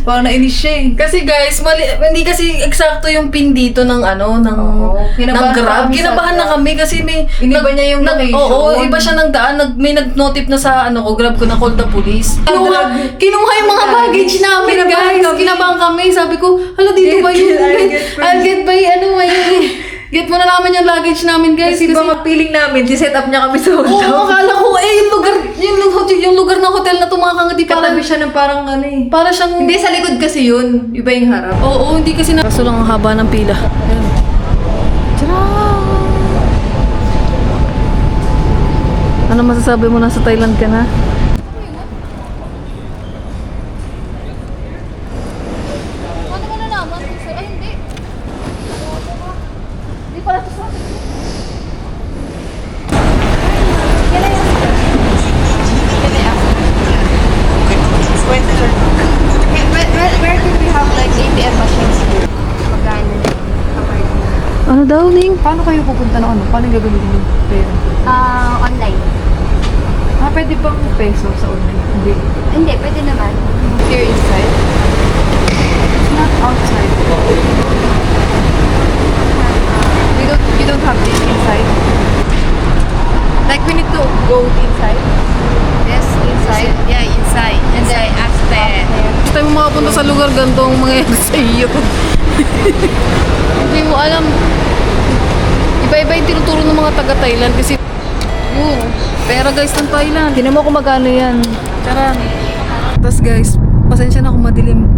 Parang nainis siya eh. Kasi guys, hindi kasi eksakto yung pin dito ng ng Kinabahan Grab. kami Kinabahan sa na kami kasi may Iniba niya yung location. Oo, iba siya ng daan. May nag-notif na sa Grab ko na call the police. Kinuha yung mga baggage namin, guys. Kinabahan kami. Sabi ko, hala, dito ba yun? I'll get by get mo na naman yung luggage namin, guys. Kasi baka feeling namin, set up niya kami sa Oo, hotel. akala ko, yung lugar ng hotel na tumakangati Katabi siya ng parang para siyang... Hindi, sa likod kasi yun. Iba yung harap. Oo, hindi kasi Kaso lang ang haba ng pila. Ayan. Ano masasabi mo, nasa Thailand ka na? Ano mo na naman? Ay, hindi. Hindi pala ito sa akin. Where can we have like ATM machines here? Magkano? Ano daw, Ning? Paano kayo pupunta ng Paano gagamitin yung pera? Online. Pwede bang peso sa online? Hindi. Hindi, pwede naman. Here inside? It's not outside. You don't have this inside? Like we need to go inside? Yes, inside. Yeah, inside. And then Upstairs. Gusto mo makapunta sa lugar ganito ang mangyayari sa iyo. Hindi mo alam. Iba-iba yung tinuturo ng mga taga-Thailand kasi yun, pera guys ng Thailand. Tinan mo kung magkano yan. Tara. Tapos guys, pasensya na kung madilim.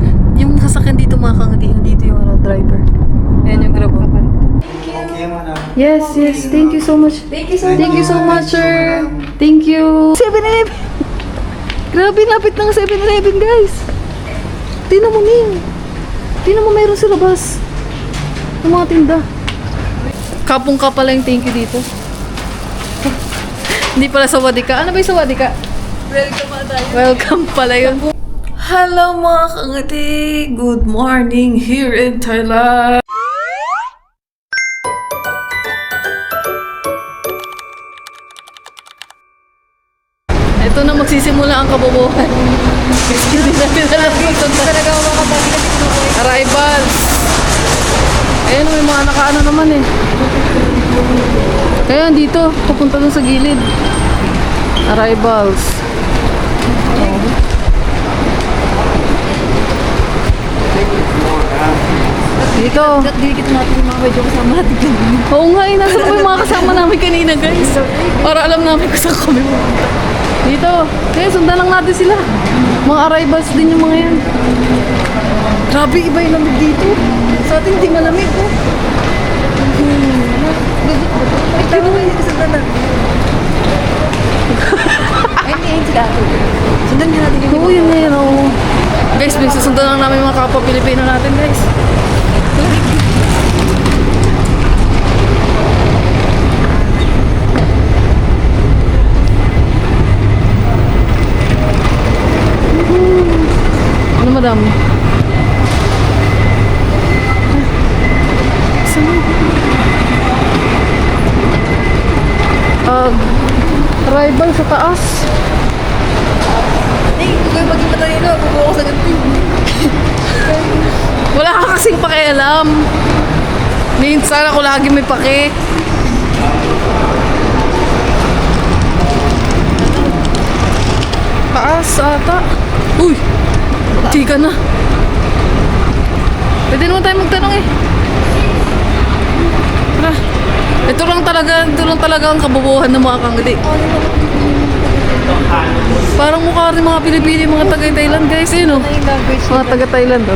Yung sasakyan dito makakangati. Dito yung driver. Ayan yung grab. Yes, yes. Thank you so much. Thank you so much, sir. Thank you. 7-Eleven. Grabe, lapit ng 7-Eleven, guys. Tingnan mo, Ning. Tingnan mo, meron sa labas. Ng mga tinda. Kapong ka pala yung thank you dito. Hindi pala sa Wadika. Ano ba yung sa Wadika? Welcome pala yun. Hello mga kangati! Good morning here in Thailand! Ito na magsisimula ang kabobohan. Hindi natin alam ito talaga makakabalik. Arrivals! Ayan, may mga nakaano naman eh. Kaya dito, pupunta dun sa gilid. Arrivals. Dito. Didikit natin yung mga medyo kasama natin kanina. Oo nga, nasa po yung mga kasama namin kanina, guys. Para alam namin kung saan kami pupunta. Dito. Kaya sundan lang natin sila. Mga arrivals din yung mga yan. Grabe, iba yung lamig dito. Sa atin, hindi malamig, oh. Tama mo yung sundan na. Ay, hindi yun sila. Sundan niya natin yung Oo, yun na yun, oo. Guys, susundan lang namin mga kapwa Pilipino natin, guys. Ano, madam? Arrival sa taas. Kung kayo maging matalino, bubuo ko sa ganito. Wala ka kasing pakialam. Minsan ako lagi may pake. Taas ata. Uy! Chika na. Pwede naman tayo magtanong eh. Tara. Ito lang talaga ang kabubuhan ng mga kangati. Parang mukha rin mga Pilipino, mga taga-Thailand guys, eh no? Mga taga-Thailand, oh.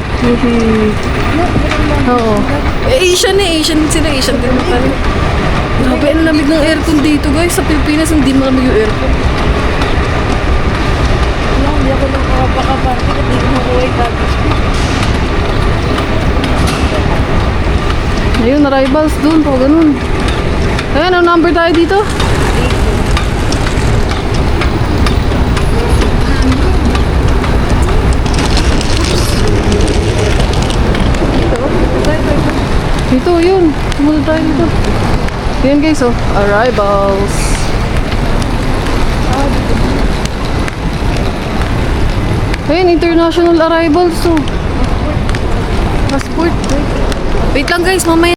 Oo. Asian sila Asian din tayo. Grabe, ang lamig ng aircon dito guys. Sa Pilipinas, hindi malamig yung aircon. Hindi ako nang kapakaparte at hindi ko makuha yung baggage. Ayun, arrivals dun po, ganun. Ayan, ano number tayo dito? Dito, yun. Sumunod tayo dito. Ayan guys, oh. Arrivals. Ayun, international arrivals. So, passport. Wait lang guys, mamaya.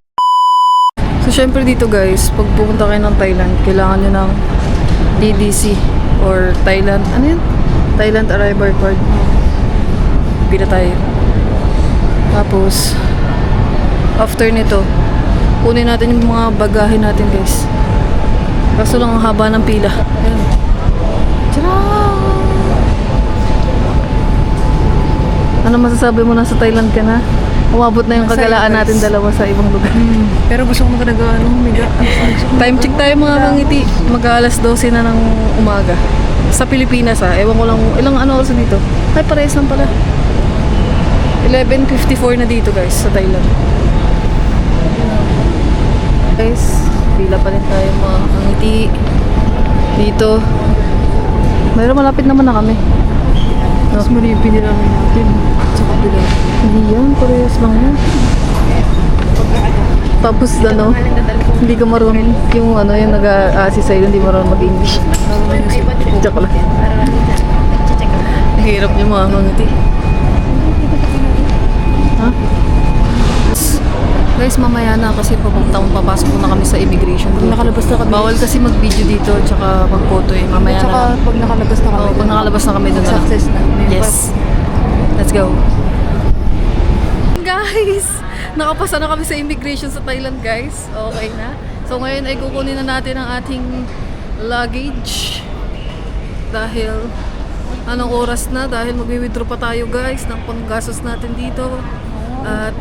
So, syempre dito guys, pag pupunta kayo ng Thailand, kailangan nyo ng DDC or Thailand, ano yun? Thailand Arrival Card. Pila tayo. Tapos, after nito, kunin natin yung mga bagahe natin guys. Kaso lang ang haba ng pila. Ayan. Tcharam! Ano masasabi mo, nasa Thailand ka na? Umabot na yung kagalaan natin dalawa sa ibang lugar. Pero gusto ko magkanagaan ng humiga. Time check tayo mga kangiti. Mag-alas 12 na ng umaga. Sa Pilipinas ewan ko lang ilang ano oras na dito. Ay, parehas lang pala. 11:54 na dito guys sa Thailand. Guys, pila pa rin tayo mga kangiti. Dito. Mayroon malapit naman na kami. Tapos mali yung piniramin natin. Sa kabila. Hindi yan, parehas lang yan. Tapos ano, hindi ka marunong yung ano, yung nag-a-assist sa'yo, hindi marunong mag-English. Joke lang. Hirap yung mga ngangiti. Ha? Guys, mamaya na kasi papasok na kami sa immigration. Nakalabas na kami. Bawal kasi mag-video dito tsaka mag-photo eh. Mamaya Tsaka na lang. pag nakalabas na kami. Oh, pag nakalabas na kami doon na lang. Success na. Yes. Let's go. Guys, nakapasa na kami sa immigration sa Thailand, guys. Okay na. So ngayon ay kukunin na natin ang ating luggage. Dahil anong oras na? Dahil magwi-withdraw pa tayo, guys, ng panggastos natin dito. At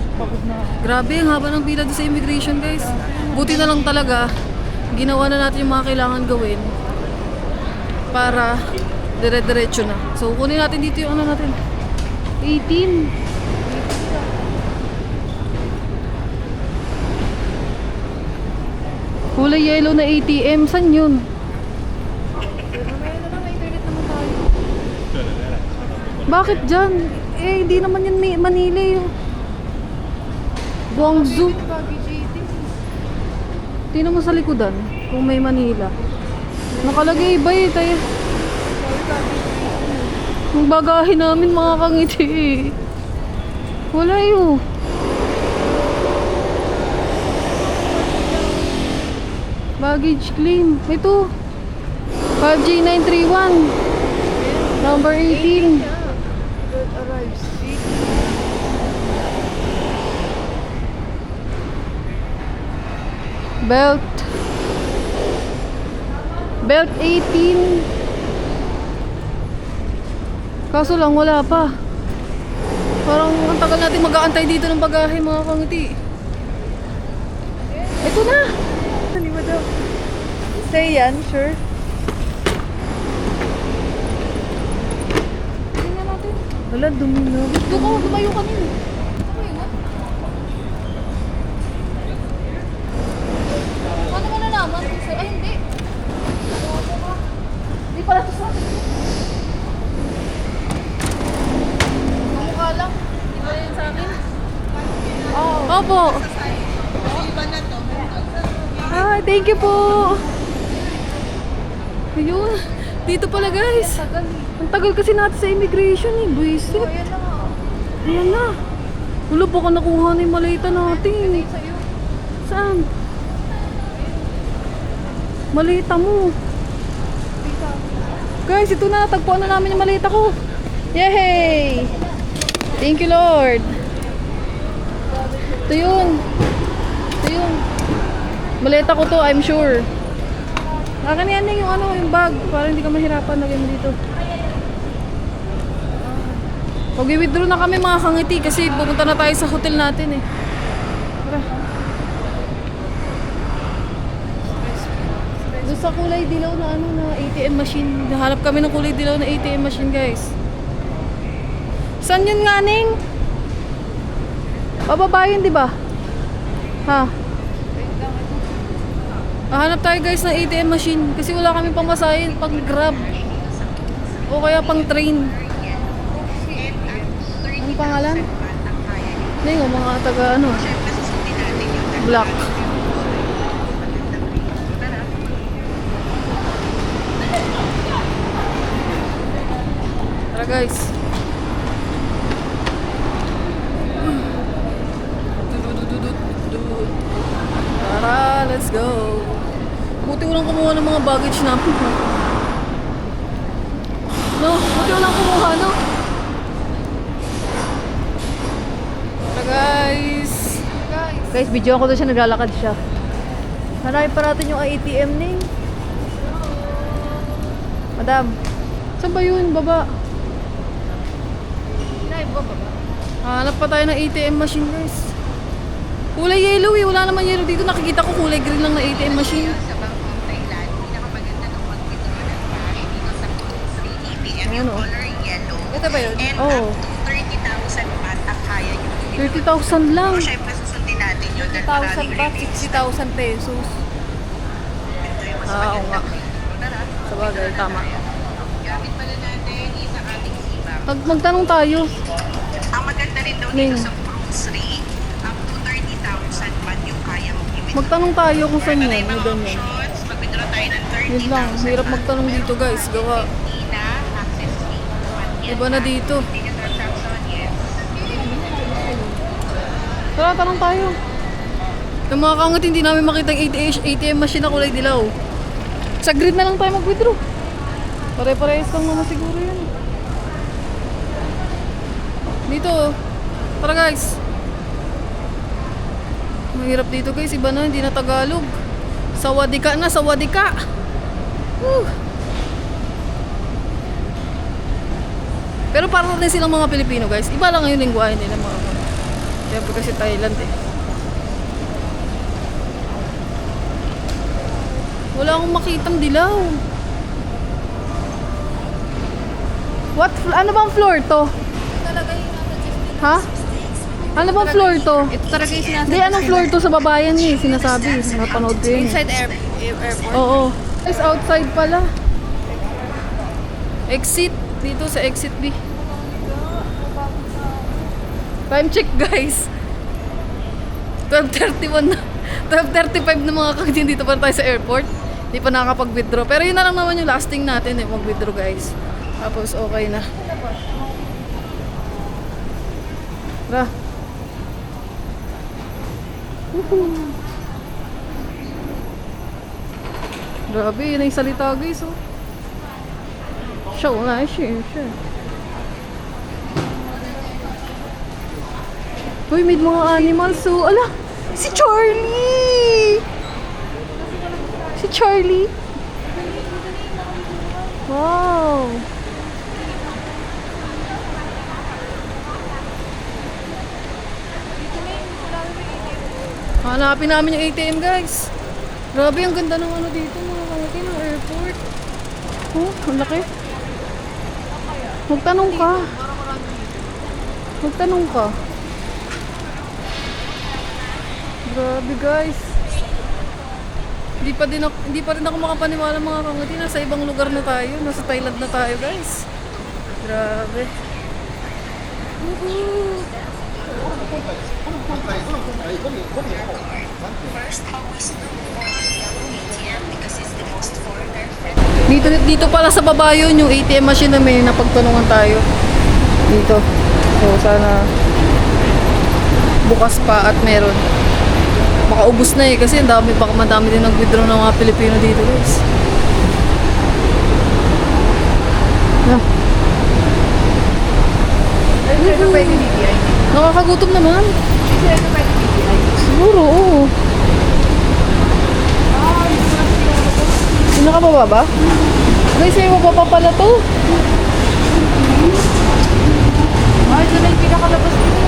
grabe, ang haba ng pila doon sa immigration, guys. Buti na lang talaga, ginawa na natin yung mga kailangan gawin para dire-diretso na. So, kunin natin dito yung ano natin. 18. Kulay yellow na ATM. San yun? Bakit dyan? Eh, hindi naman yan Manila yung Guangzhou. Tingnan mo sa likodan kung may Manila. Nakalagay iba eh tayo. Yung bagahe namin mga kangiti. Wala yun. Baggage claim. Ito. 5G931. Number 18. Belt 18. Kaso lang wala pa. Parang ang tagal natin mag-aantay dito ng bagahe mga kangiti. Ito na. Hindi mo daw. Say yan, sure. Tingnan natin. Wala, dumi na. Doon ka, lumayo ka nila. Paano mo nalaman? Ay, hindi. Hindi pala ito sa akin. Mukha lang. Hindi pala yun sa akin. Opo. Ah, thank you po. Ayun. Dito pala guys. Ang tagal kasi natin sa immigration eh. Buisit. Ayan na. Wala pa ka nakuha na yung malita natin. Saan? Malita mo. Guys, ito na. Tagpuan na namin yung malita ko. Yay! Thank you, Lord. Ito yun. Ito yun. Malita ko to, I'm sure. Akin yan yung ano, yung bag. Para hindi ka mahirapan. Lagay mo dito. Mag-withdraw na kami mga kangiti kasi pupunta na tayo sa hotel natin eh. Tara. Doon sa kulay dilaw na ano na ATM machine. Nahanap kami ng kulay dilaw na ATM machine, guys. Saan yun nga, Ning? Pababa yun, di ba? Ha? Hanap tayo guys ng ATM machine kasi wala kami pamasahin pang Grab o kaya pang train. Ang pangalan? Ning, mga taga ano? Black. Tara guys. lang kumuha ng mga baggage namin. No, buti walang kumuha, no? Tara guys. Guys, video ko doon siya, naglalakad siya. Hanapin pa natin yung ATM ning. Madam. Saan ba yun? Baba. Hinahib ba baba? Hanap pa tayo ng ATM machine guys. Kulay yellow eh. Wala naman yellow dito. Nakikita ko kulay green lang na ATM machine. Sa Bangkok, Thailand, pinakamaganda ng mag-withdraw ng cash dito sa Cruise ATM, yung Ano? color yellow. Ito ba yun? And Oo. up to 30,000 baht ang kaya nyo. 30,000 lang. So, syempre, susundin natin yun. dahil 1,000 maraming baht, release. 60,000 pesos. Ito yung mas Oo maganda. nga. Tara. Sabagay, tama. Gamit pala natin is ang ating sibak. Magtanong tayo. Ang maganda rin daw Ning. dito sa Cruise rate, up to 30,000 baht yung kaya mong i-withdraw. Magtanong tayo kung saan Ito yan. na yung May mga ganyan. options. Mag-withdraw tayo ng 30,000 Yun lang. Hirap magtanong dito guys. Gawa. Hindi na access fee. Iba na dito. Hindi na transaction, yes. Tara, tanong tayo. Yung mga kangat hindi namin makita yung ATM machine na kulay dilaw. Sa grid na lang tayo mag-withdraw. Pare-parehas lang naman siguro yan. Dito. Tara guys. Mahirap dito guys. Iba na. Hindi na Tagalog. Sawadika na. Sawadika. Woo. Pero parang din silang mga Pilipino guys. Iba lang yung lingwahe nila mga kangat. Siyempre kasi Thailand eh. Wala akong makitang dilaw. Ano bang floor to? Ha? Ano bang floor to? Ito talaga yung sinasabi. Hindi, anong floor to sa babayan niya eh, sinasabi. Napanood ko yun. Inside airport. Oo. Guys, outside pala. Exit. Dito sa exit B. Time check guys. 12:31 na. 12:35 na mga kakadyan dito pa tayo sa airport. Hindi pa nakakapag-withdraw. Pero yun na lang naman yung lasting natin eh, mag-withdraw guys. Tapos okay na. Tara. Woohoo. Grabe, yun na yung salita guys oh. Show na, share. Uy, may mga animals so. Ala! Si Charlie! Si Charlie! Wow! Hanapin namin yung ATM guys. Grabe, ang ganda ng ano dito mga kalaki ng airport. Oh, ang laki. Magtanong ka. Magtanong ka. Grabe guys. Hindi pa rin ako makapaniwala mga kangati. Nasa ibang lugar na tayo. Nasa Thailand na tayo guys. Grabe. Woohoo! Dito pala sa baba yun, yung ATM machine na may napagtanungan tayo. Dito. So sana bukas pa at meron. Baka ubos na eh kasi baka madami din nag-withdraw ng mga Pilipino dito guys. Yeah. Ito pwede BPI. Nakakagutom naman. Ito pwede BPI. Siguro, oo. Yung nakababa ba? Guys, may mababa pala to. Ay, ito na yung pinakalabas dito.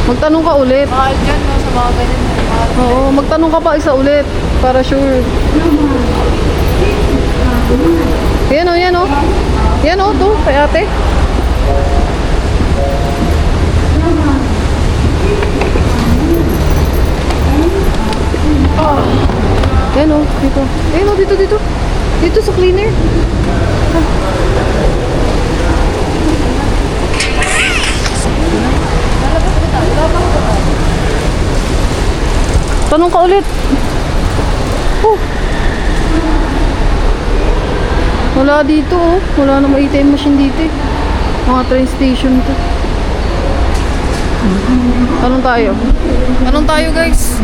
Magtanong ka ulit. Mahal dyan, no? Sa mga ganyan. Mahal. Oo, magtanong ka pa isa ulit. Para sure. Yan o, yan o. Yan o, to. Kay ate. Yan o, dito. Yan o, dito. Dito sa cleaner. Tanong ka ulit. Oh. Wala dito oh. Wala namang ATM machine dito eh. Mga train station to. Tanong tayo guys.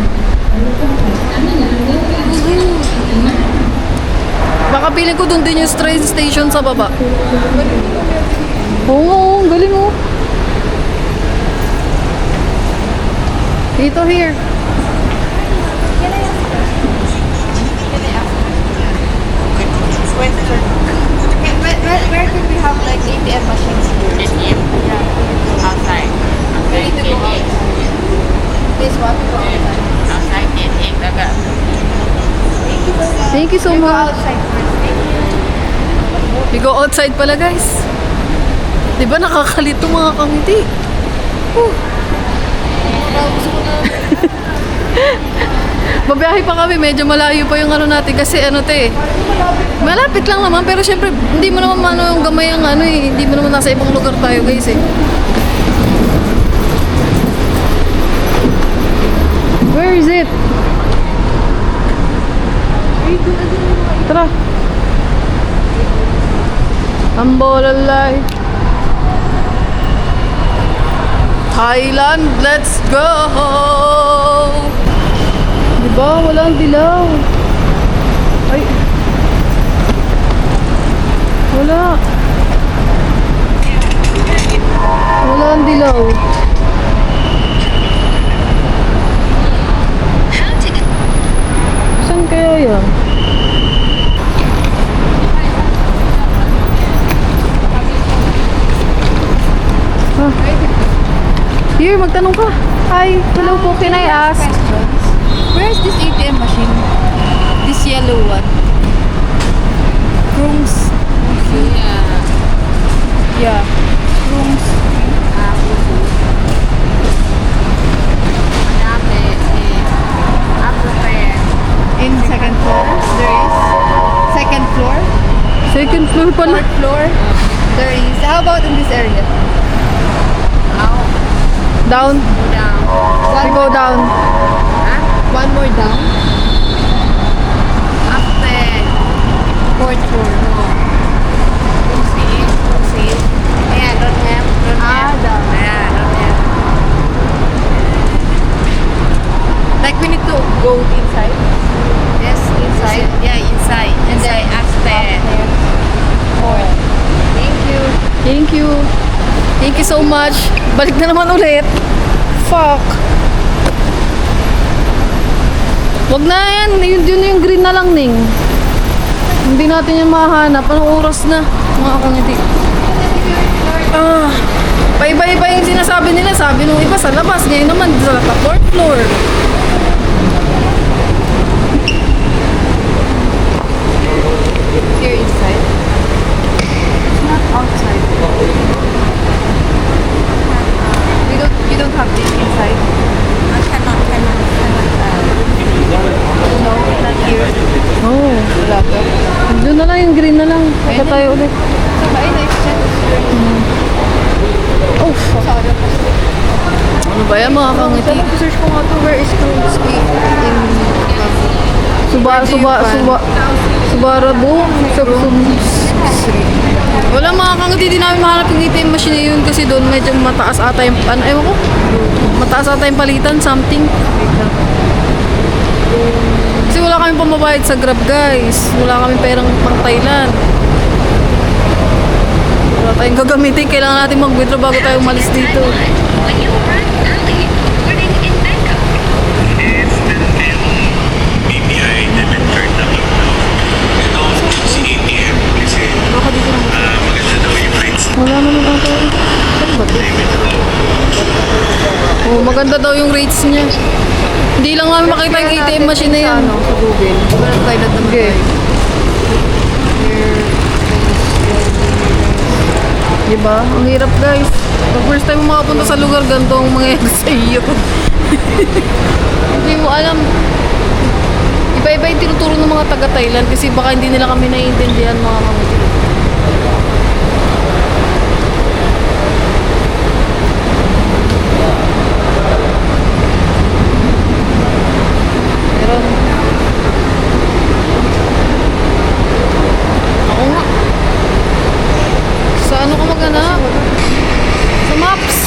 Baka piling ko doon din yung train station sa baba. Oo, ang galing oh. Dito here. Where can we have like ATM machines here? ATM? Outside. We need to go out. This one, go outside. Outside, ATM agad. Thank you so We go much. outside first. We go outside pala guys. Di ba nakakalito mga kangiti? Babiyahe pa kami, medyo malayo pa yung ano natin kasi ano te. Malapit lang naman pero syempre hindi mo naman ano yung gamay ang ano eh. Hindi mo naman nasa ibang lugar tayo guys eh. Where is it? Tara. Ambolalay. Thailand, let's go! Diba? Walang dilaw. Ay. Wala. Walang dilaw. Saan kaya yan? Ah. Here, magtanong ka. Hi, hello po, can I ask? Questions. Where is this ATM machine? This yellow one. Krung's. Yeah. Krung's. In second floor, there is. Second floor. Second floor pala. Fourth floor, there is. How about in this area? Down. We go more down. One more down. Fourth floor. Like we need to go inside. Yes, inside. Yeah, inside. And then Inside upstairs. Fourth. Thank you. Thank you. Thank you so much. Balik na naman ulit. Fuck. Wag na yan. Yun yung green na lang, Ning. Hindi natin yung mahanap. Anong oras na? Mga kangiti. Ah. Paiba-iba yung sinasabi nila. Sabi nung iba sa labas. Ngayon naman sa fourth floor. Here inside. It's not outside. You don't have this inside. No, not here. Oh. Wala to. Doon na lang yung green na lang. Pagka Ayun. tayo ulit. Saka ay nice chat. Oh, fuck. Sorry. Ano ba yan mga kangiti? Search ko nga to. Where is Krung's in Subarabo. Wala mga kangiti, di namin mahanap yung ATM machine na yun kasi doon medyo mataas ata yung, ano, ewan ko, mataas ata yung palitan, something. Kasi wala kami pambabayad sa Grab guys. Wala kami perang pang Thailand. Wala tayong gagamitin, kailangan natin mag-withdraw bago tayo umalis dito. When you arrive early, running in Bangkok. BPI debit card na lang. Ito si ATM kasi maganda daw yung rates. Wala naman ata. Saan ba ito? Oh, maganda daw yung rates niya. Hindi lang namin makita yung ATM machine na yan. Sa Google. Walang Thailand naman Okay. tayo. Diba? Ang hirap guys. Pag first time mo makapunta sa lugar, ganito ang mangyayari sa iyo. Hindi mo alam. Iba-iba yung tinuturo ng mga taga-Thailand kasi baka hindi nila kami naiintindihan mga kamiti. Meron. Ako nga. Sa ano ka maghanap? Sa maps.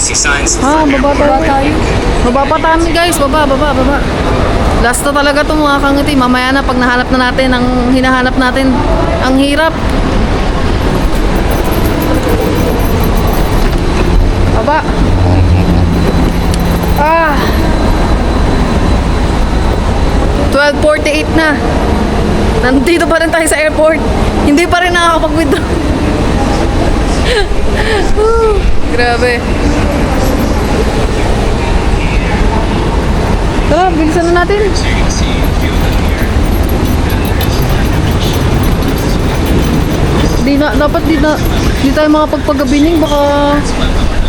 Baba tayo. Baba pa tayo guys. Baba. Last na talaga to mga kangiti. Mamaya na pag nahanap na natin ang hinahanap natin. Ang hirap. Baba. 12:48 na. Nandito pa rin tayo sa airport. Hindi pa rin nakakapag-withdraw. Grabe. Tara, bilisan na natin. Dapat di tayo makapagpagabining. Baka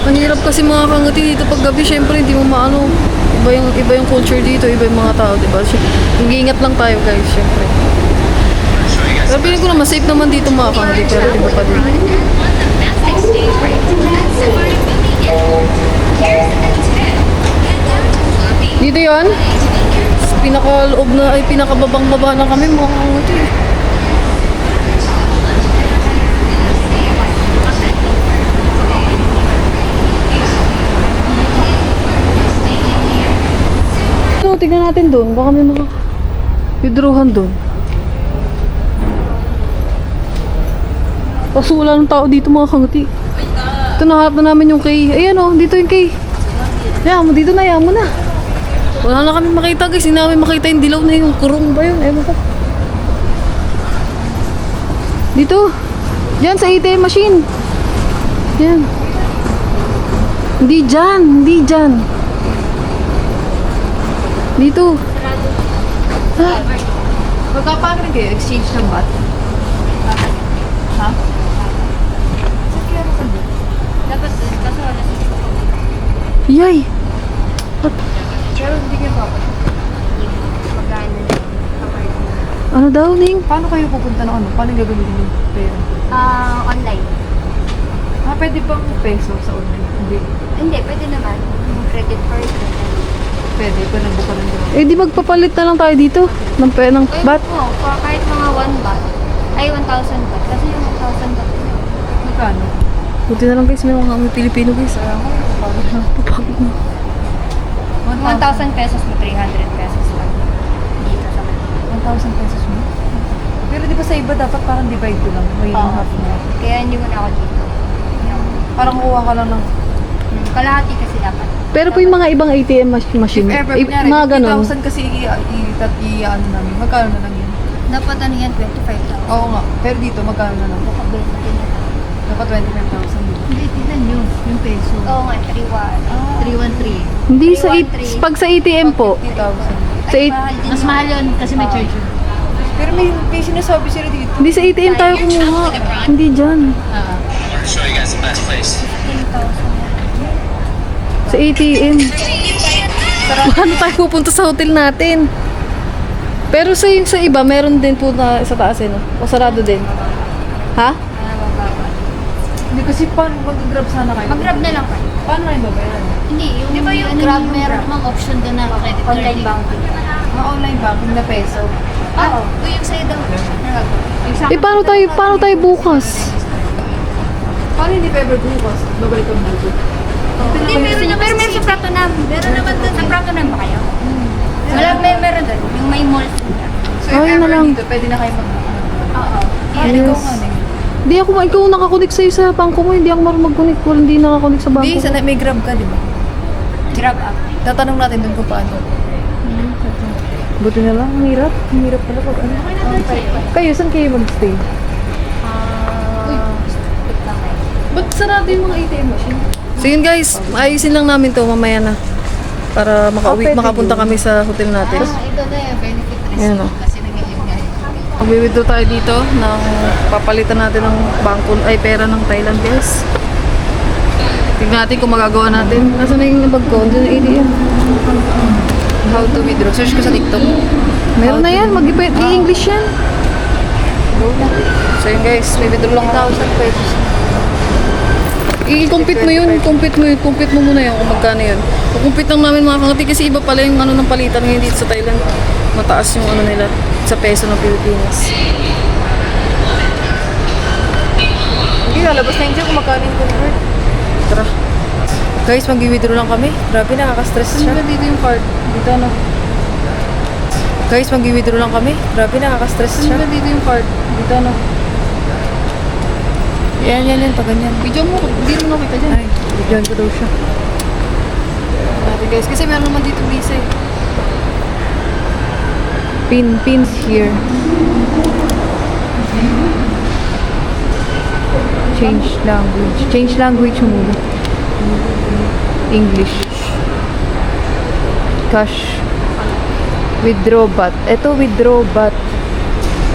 ang hirap kasi mga kangati dito paggabi. Siyempre, hindi mo maano. Iba yung culture dito, iba yung mga tao, diba? Mag-iingat lang tayo guys, siyempre. Pero piling ko naman, safe naman dito mga kangati. Pero iba pa din. Dito yon. Pinakaloob na, ay pinakababang baba na kami mga kangati. So, tignan natin doon. Baka may mga withdrawhan doon. Kaso wala ng tao dito mga kangati. Ito, nahanap na namin yung kay. Ayan o, dito yung kay. Yan mo, dito na, yan mo na. Wala na kami makita guys. Hindi namin makita yung dilaw na yung kurong ba yun. Ewan ko. Dito. Diyan sa ATM machine. Yan. Hindi dyan. Dito. Magkapagod kayo, exchange ng bat. Ha? Dapat kaso wala sa Yay. Pero hindi kayo papat. magkano apartment. Ano daw, Ning? Paano kayo pupunta ng ano? Paano gagamitin yung pera? Online. Pwede bang peso sa online? Hindi, pwede naman. Yung credit card. Pwede, pa nagbuka ng gano'n. Eh di magpapalit na lang tayo dito ng bat. Oo, kahit mga 1 baht. Ay, 1,000 baht. Kasi yung 1,000 baht. Magkano? Buti na lang guys, may mga Pilipino guys. Papagod na. 1,000 pesos mo, 300 pesos lang. Dito sa kanila. 1,000 pesos mo? Pero di ba sa iba dapat parang divide ko lang? May Oo. half na. Kaya hindi mo na ako dito. Parang kuha ka lang ng... Kalahati kasi dapat. Pero po yung mga ibang ATM machine, If ever, kunyari, mga ganun. 50,000 kasi i-ano namin. Magkano na lang yun? Dapat ano yan, 25,000. Oo nga. Pero dito, magkano na lang? Bukabit na din yan. Dapat 25,000 dito. Hindi, tignan nyo. Yung peso. Oo nga, 313. Hindi sa 313. pag sa ATM po. 50,000. Sa Mas mahal yun kasi may charge yun. Pero may sinasabi sila dito. Hindi sa ATM tayo kumuha. Hindi dyan. show you guys the best place. 15,000. Sa ATM. Paano tayo pupunta sa hotel natin? Pero sa iba, meron din po na sa taas eh, no? O sarado din. Ha? Mababa. Hindi kasi paano mag-grab sana kayo? Mag-grab na lang kayo. Paano kayo babayaran? Hindi, yung, di ba yung grab meron mang option doon na credit card. Online banking. Online banking na peso. Oo. Yung sa'yo daw. Eh, paano tayo bukas? Paano hindi pa ever bukas? Babalik ang dito. Hindi, meron meron sa Pratunam. Meron naman doon. Sa Pratunam ba kayo? Wala, meron doon. Yung may mall. So if Ay, ever na lang. dito, pwede na kayo Oo. Paano Yes. ikaw nga na Hindi ako, ikaw nakakunik sa'yo sa bangko mo. Hindi ako marunong mag-connect. Wala, hindi nakakunik sa bangko. Hindi, sana may grab ka, di ba? Grab up. Tatanong natin dun kung paano. Buti na lang, ang hirap. Ang hirap pala pag ano. Kayo, saan kayo mag-stay? Wait lang kayo. Ba't sarado yung mga ATM machine? So yun guys, ayusin lang namin to mamaya na. Para pwede makapunta yun. kami sa hotel natin. Ito na yung benefit receipt. Ayan o. Kasi nag-i-enjoy. Mag-withdraw tayo dito ng papalitan natin ng bangko, ay pera ng Thailand guys. Tingnan natin kung magagawa natin. Nasaan na yung bag ko? Diyan na ATM. How to withdraw? Search ko sa TikTok. Meron na yan, mag-i-English yan. So yun guys, may withdraw lang ako. 1,000 pesos. I-compute mo yun, compute mo muna yun kung magkano yun. Compute lang namin mga kangati kasi iba pala yung ano ng palitan ngayon dito sa Thailand. Mataas yung ano nila sa peso ng Pilipinas. Hindi, lalabas na yun dyan kung magkano yung convert. Tara. Guys, mag-withdraw lang kami. Grabe, nakaka-stress Saan siya. ba dito yung card? Dito ano? Guys, mag-withdraw lang kami. Grabe, nakaka-stress Saan siya. ba dito yung card? Dito ano? Yan, pag ganyan. Video mo, hindi mo nakita dyan. Ay, bigyan ko daw siya. Dati guys, kasi meron naman dito visa eh. Pins here. Change language muna. English. Cash. Withdraw baht. Ito, withdraw baht.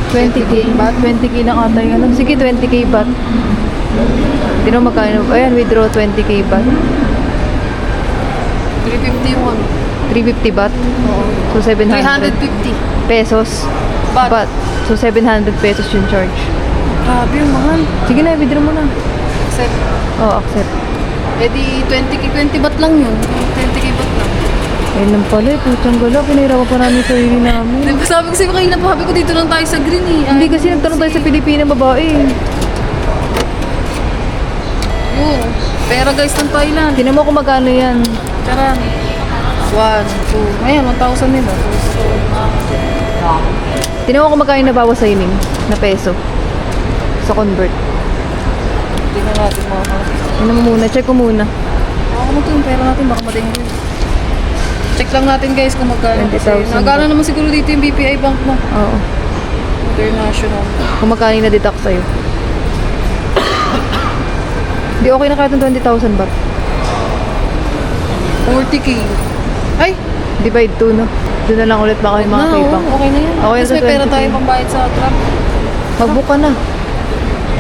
20k baht. 20k lang ata yun. Ano? Sige, 20k baht. Hindi na magkano. Ayan, withdraw 20k baht. 350 yung ano. 350 baht. Oo. So, 700 350. pesos. Baht. So, 700 pesos yung charge. Grabe yung mahal. Sige na, withdraw mo na. Accept. Oh, accept. Eh di 20 baht lang yun. 20k baht lang. Ayun lang pala, putang gala. Pinahirapan pa namin yung sarili namin. Diba, sabi ko sa'yo kanina pa, sabi ko dito lang tayo sa green eh. Hindi kasi nagtanong tayo sa Pilipina babae. Yun. Pera guys ng Thailand. Tinan mo kung magkano yan. Tara. 1, 2. Ayan, 1,000 nila. Tinan mo kung magkano yung nabawas sa ining na peso. Sa convert. Tingnan natin mga kapatid. Tinan mo muna, check ko muna. Baka mo ito yung pera natin, baka madenggo. Check lang natin guys kung magkano. 20,000. Nagana naman siguro dito yung BPI Bank mo. Oo. International. Kung magkano yung na-deduct sa'yo. Di okay na kahit ng 20,000 baht. 40k. Ay! Divide 2, no? Doon na lang ulit baka yung mga Na, paybank. okay na yan. Okay na Tapos sa may pera 20K. tayo pambayad sa truck. Mag-book ka na.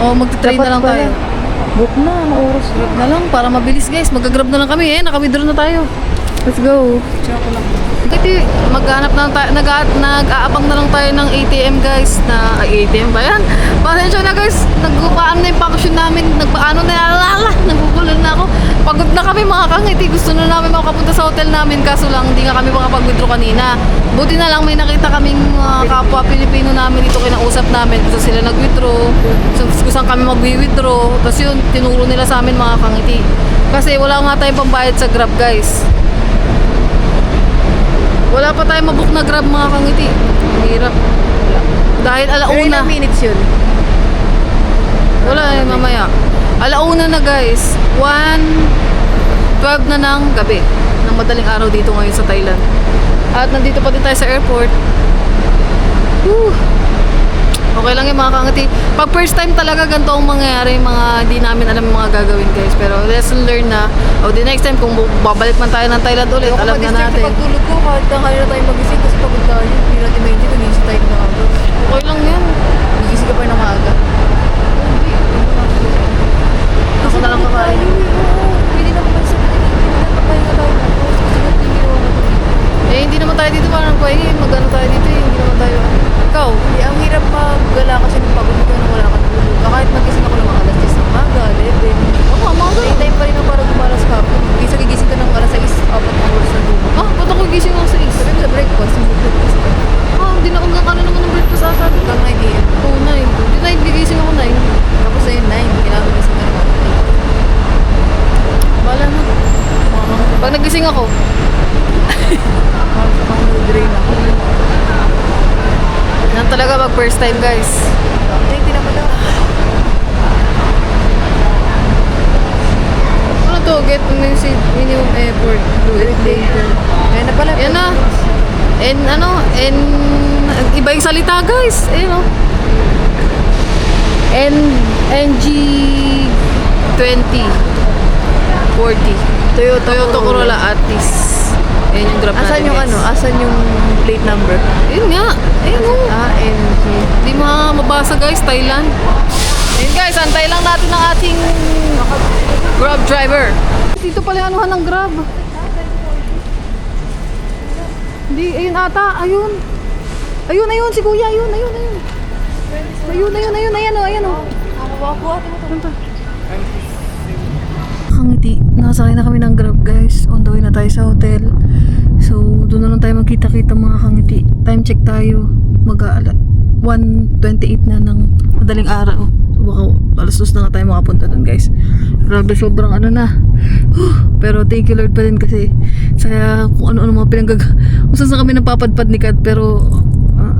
O, magta-train Dapat na lang pala. tayo. Book na, ano oras na. Grab na lang, para mabilis guys. Mag-grab na lang kami eh. Naka-withdraw na tayo. Let's go. Check ko lang. Kasi maghanap na lang tayo, nag-aabang na lang tayo ng ATM guys na, ay ATM ba yan? Pasensya na guys, nagpaano na yung function namin, nagpaano na, nagpupulol na ako. Pagod na kami mga kangiti, gusto na namin makapunta sa hotel namin, kaso lang hindi nga kami makapag-withdraw kanina. Buti na lang may nakita kaming kapwa Pilipino namin dito, kinausap namin, gusto sila nag-withdraw, gusto saan kami mag-withdraw, tapos yun, tinuro nila sa amin mga kangiti. Kasi wala nga tayong pambayad sa Grab guys. Wala pa tayong mabook na Grab mga kangiti. Hirap. Dahil Pero alauna. ilang minutes yun? Wala eh, mamaya. Alauna na guys. 1:12 na ng gabi. Ng madaling araw dito ngayon sa Thailand. At nandito pa din tayo sa airport. Whew. Okay lang yung mga kangiti. Pag first time talaga ganito ang mangyayari, mga hindi namin alam yung mga gagawin guys. Pero lesson learned na. O the next time kung babalik man tayo ng Thailand ulit, alam na natin. Pagtulog ko, kahit na kanina tayo magising kasi pagod tayo. Hindi natin maintin kung nagising tayo ng maaga. Okay lang yan. Magising ka pa ng maaga. Ako na lang kakain. Pwede na naman sa papahinga tayo. Eh hindi naman tayo dito parang pahingi. Magano tayo dito eh. Hindi naman tayo. Ikaw? Hindi, ang hirap maggala kasi ng pagod ko nung wala kang tulog. Kahit magising ako ng mga alas 10 ng umaga, 11. Oo, mga Time pa rin ang parang umalas ka. Gisa gigising ka ng alas 6, 4 na oras na tulog. Ah, ba't ako gising ng 6? Sabi mo sa breakfast, yung breakfast ka. Ah, hindi na hanggang ano naman ng breakfast ata. Hanggang 9 a.m. Oo, 9. Hindi 9, gigising ako 9. Tapos na yun 9, kailangan gising ka ng mga Bala na. Pag nagising ako, drain ako. yan talaga mag first time guys. Hindi naman daw. Ano to? Get minimum effort. Do it later. Ayan na pala. Yan na. And ano, and iba yung salita guys. Ayun o. NG 20 40 Toyota Corolla Altis. Ayan yung grab natin Asan yung guys. ano? Asan yung plate number? Ayun nga. Ayun o. NG. Hindi mabasa guys, Thailand. Ayun guys, antay lang natin ang ating Grab driver. Dito pala yung anuhan ng Grab. Hindi, ayun ata, ayun. Ayun, si kuya, ayun. Ayan o. Kangiti, nakasakay na kami ng Grab guys. On the way na tayo sa hotel. So, doon na lang tayo magkita-kita mga kangiti. Time check tayo. 1:28 na ng madaling araw. Baka alas 2 na nga tayo makapunta doon guys. Grabe, sobrang ano na. Pero thank you Lord pa din kasi sa kung ano-ano mga kung saan kami napapadpad ni Kat. Pero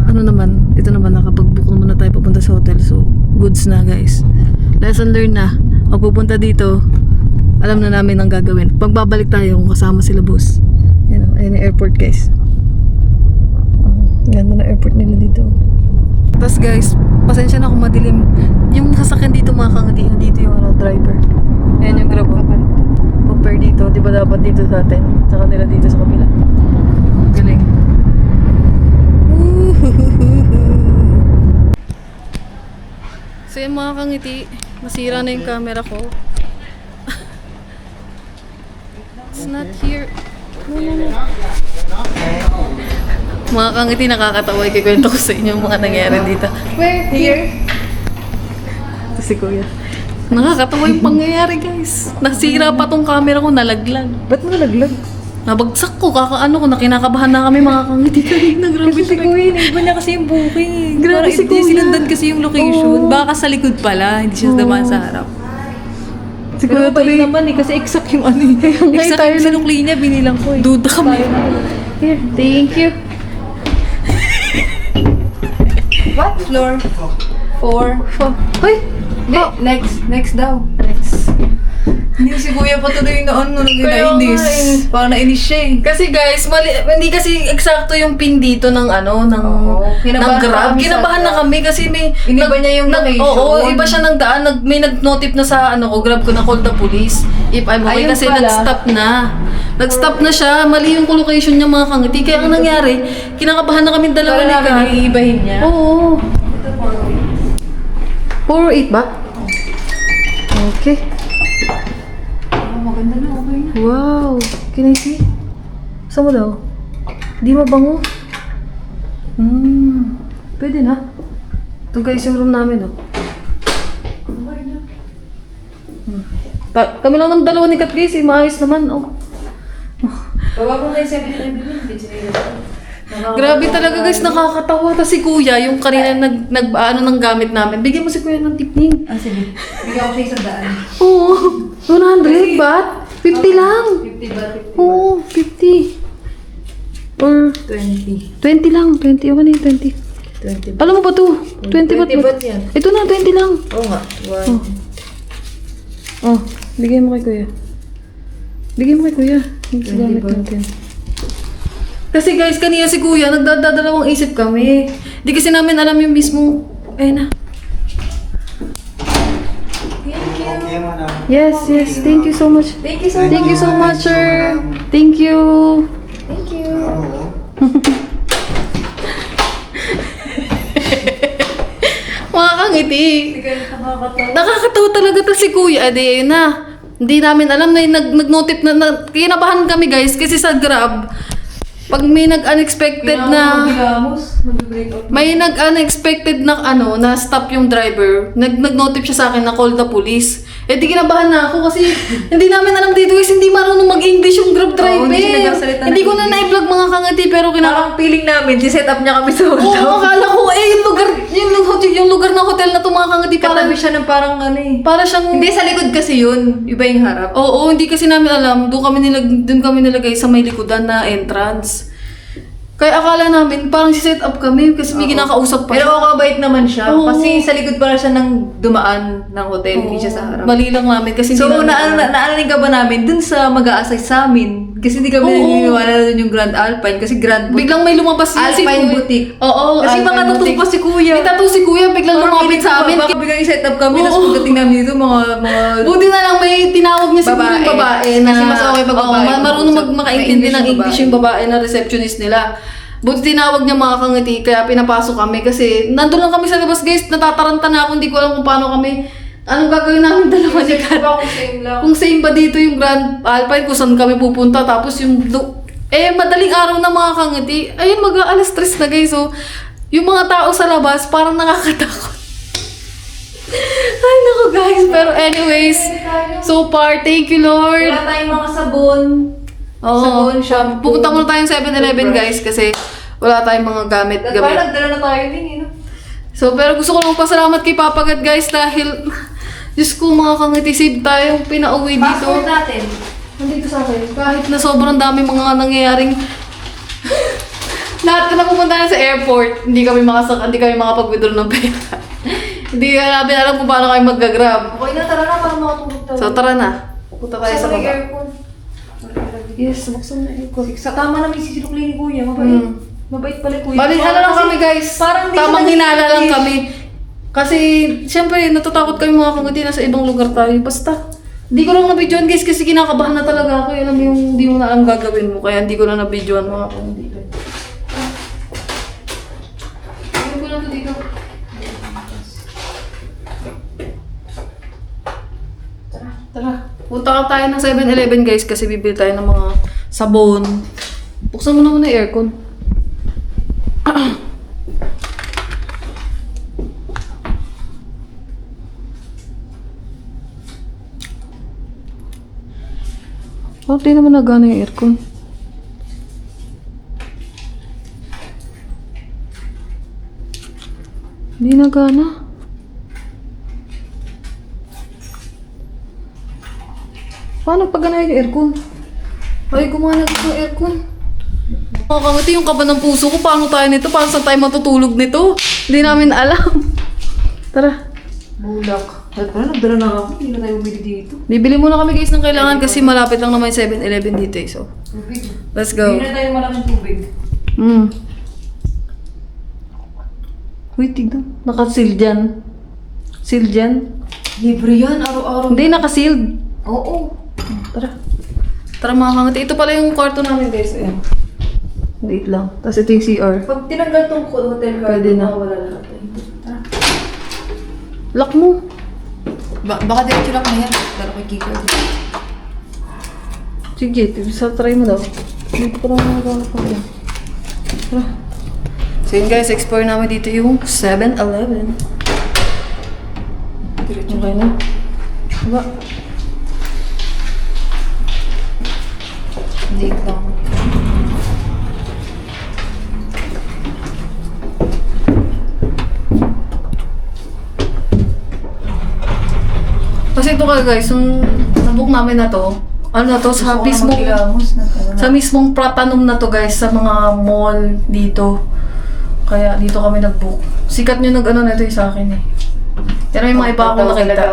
ano naman, ito naman nakapag-book naman na tayo papunta sa hotel. So, goods na guys. Lesson learned na. Pag pupunta dito, alam na namin ang gagawin. Pagbabalik tayo kung kasama sila boss. Yan, ayan yung airport guys. Ganda na airport nila dito. Tapos guys, pasensya na kung madilim. Yung sasakyan dito mga kangati, dito yung driver. Ayan yung grab. Compare dito, di ba dapat dito sa atin? Sa kanila dito sa kabila. Galing. So yung mga kangiti, masira na yung camera ko. It's not here. No. Mga kangiti, nakakatawa. Ikikwento ko sa inyo yung mga nangyari dito. Where? Here? Ito si Kuya. Nakakatawa yung pangyayari guys. Nasira pa tong camera ko, nalaglag. Ba't mo nalaglag? Nabagsak ko, kakaano ko, nakinakabahan na kami mga kangiti kanina. Grabe Si Kuya, iba niya kasi yung booking. Grabe si Kuya. Sinundan kasi yung location. Baka sa likod pala, hindi siya naman sa harap. Si Pero Kuya bait tuloy, naman eh, kasi exact yung ano eh. Exact tayo yung sinukli niya, binilang ko eh. duda kami. Here, thank you. What? Floor? 4. Hoy! Next daw. Next. Hindi si Kuya pa tuloy na ano, nainis. Parang nainis siya eh. Kasi guys, hindi kasi eksakto yung pin dito ng ano, ng Kinabahan Grab. kami sa Kinabahan na Grab. kami kasi may Iniba niya yung location. Oo, iba siya ng daan. May nag-notif na sa ano ko, Grab ko na call the police. If I'm okay, Ayun kasi pala. nag-stop na. Nag-stop na siya. Mali yung location niya mga kangiti. Kaya ang nangyari, kinakabahan na kami dalawa Para ni namin Kat. iibahin niya. Oo. 408 ba? Okay. Maganda na, okay na. Wow! Can I see? Saan mo daw? Di mabango? Pwede na. Ito guys yung room namin, oh. Kami lang ng dalawa ni Kat guys, maayos naman, oh. Baba ko na yung 7-11 hindi sinila. Grabe talaga guys, nakakatawa. Tapos si Kuya, yung kanina ano ng gamit namin, bigyan mo si Kuya ng tipning. Ah, sige. Bigyan ko siya isang daan. Oo, 100 baht? 50 lang. 50 ba? Oo, 50. Or 20. 20 lang, 20. Okay na yung 20. 20. Alam mo ba to? 20 baht 20 baht yan. Ito na, 20 lang. Oo nga. 1. Oh, bigay mo kay Kuya. Bigay mo kay Kuya. Yung 20 gamit baht. natin. Kasi guys, kanina si Kuya, nagdadalawang isip kami. Di kasi namin alam yung mismo. Ayun na. Yes, yes. Thank you so much. Thank you so much. Thank you so much, sir. Thank you. Thank you. Mga kangiti. Nakakatawa talaga to si Kuya. Adi, ayun na. Hindi namin alam na nag-notif na kinabahan kami guys kasi sa Grab. Pag may nag-unexpected na may nag-unexpected na ano, na stop yung driver, nag-notif siya sa akin na call the police. Eh di kinabahan na ako kasi hindi namin alam dito guys, hindi marunong mag-English yung Grab driver. hindi siya nagsasalita ng Hindi ko na English. na-vlog mga kangati pero Parang feeling namin, si-set up niya kami sa Oo, hotel. akala ko yung lugar ng hotel na to mga kangati parang Katabi siya ng parang ano eh. para siyang Hindi, sa likod kasi yun. Iba yung harap. Oo, hindi kasi namin alam. Doon kami nilagay sa may likudan na entrance. Kaya akala namin parang si-set up kami kasi may kinakausap pa. Pero okay, bait naman siya. Oo. Kasi sa likod pala siya ng dumaan ng hotel, hindi siya sa harap. Mali lang namin kasi So, hindi namin alam. naalanin ka ba namin dun sa mag-a-assay sa amin? Kasi hindi kami Oo. naniniwala na dun yung Grand Alpine. Kasi Grand Boutique. Biglang may lumabas yun si Alpine Kuya. Boutique. Oo, Kasi Alpine mga tattoo Boutique. pa si Kuya. May tattoo si Kuya, biglang lumapit sa amin. Baka biglang i-set up kami, Oo. tapos pagdating namin dito, mga Buti na lang may tinawag niya siguro Babae. yung babae na Kasi mas okay pag babae. Oo, marunong makaintindi ng Ka-English yung English yung babae na receptionist nila. Buti tinawag niya mga kangiti kaya pinapasok kami kasi nandun lang kami sa labas guys, natataranta na ako, hindi ko alam kung paano kami, anong gagawin namin dalawa ni Kat. Kung same ba dito yung Grand Alpine, kung saan kami pupunta, tapos yung madaling araw na mga kangiti, ayun mag-aalas 3 na guys, so yung mga tao sa labas parang nakakatakot. Ay naku guys, pero anyways, so far, thank you Lord. Wala tayong mga sabon. Oo. Sabon, shampoo. Pupunta muna tayong 7-Eleven guys kasi wala tayong mga Parang gamit. nagdala na tayo din, eh, no? So pero gusto ko lang magpasalamat kay Papa God guys dahil Diyos ko, mga kangiti, save tayong pinauwi dito. Passport natin. Nandito sa akin. Kahit na sobrang dami mga nangyayaring... Lahat na pupunta na sa airport, hindi kami makapag-withdraw ng pera. Hindi namin alam kung paano kayo mag-grab. Okay na, tara na para makatulog tayo. So tara na. Punta tayo sa Sa may baba. aircon. Yes, buksan na aircon. Sa tama namin si Sinukli ni Kuya. Mabait. Hmm. Mabait pala Kuya. Bali, ano lang kami guys. Parang di Tamang siya hinala lang nag-iingat. kami. Kasi, syempre, natatakot kami mga kangiti na sa ibang lugar tayo. Basta, hindi ko lang nabidyoan guys kasi kinakabahan na talaga ako. Alam mo yung hindi mo na alam gagawin mo. Kaya hindi ko na nabidyoan mga kangiti. Ayun ko lang to dito. Tara. Punta ka tayo ng 7-Eleven guys kasi bibili tayo ng mga sabon. Buksan mo na muna yung aircon. Oh, di naman nagana yung aircon. Hindi nagana. Paano pag ganahin yung aircon? Ay, gumana dito yung aircon. Mga kangiti, yung kaba ng puso ko, paano tayo nito? Paano saan tayo matutulog nito? Hindi namin alam. Tara. Bulak. At pala, nagdala na ako. Hindi na tayo bumili dito. Bibili muna kami guys ng kailangan kasi malapit lang naman yung 7-Eleven dito eh. So, Tubig. let's go. Hindi na tayo malaking tubig. Uy, tignan. Naka-seal dyan. Seal dyan. Libre yan, araw-araw. Hindi, naka-sealed. Oo. Tara. Tara mga kangiti. Ito pala yung kwarto namin guys. Ayan. Liit lang. Tapos ito yung CR. Pag tinanggal tong hotel card, Pwede na. wala lahat. Lock mo. Baka diretso lang na yan. Pero kay Kiko. Sige, try mo daw. Dito pa lang nagagawa pa yan. Tara. So yun guys, explore namin dito yung 7-Eleven. Okay na. Diba? Late lang. Kasi ito ka guys, yung nabook namin na to, ano na to, sa mismong, sa mismong Platinum na to guys, sa mga mall dito. Kaya dito kami nag-book. Sikat nyo nag-ano na ito sa akin eh. Pero may mga iba akong nakita.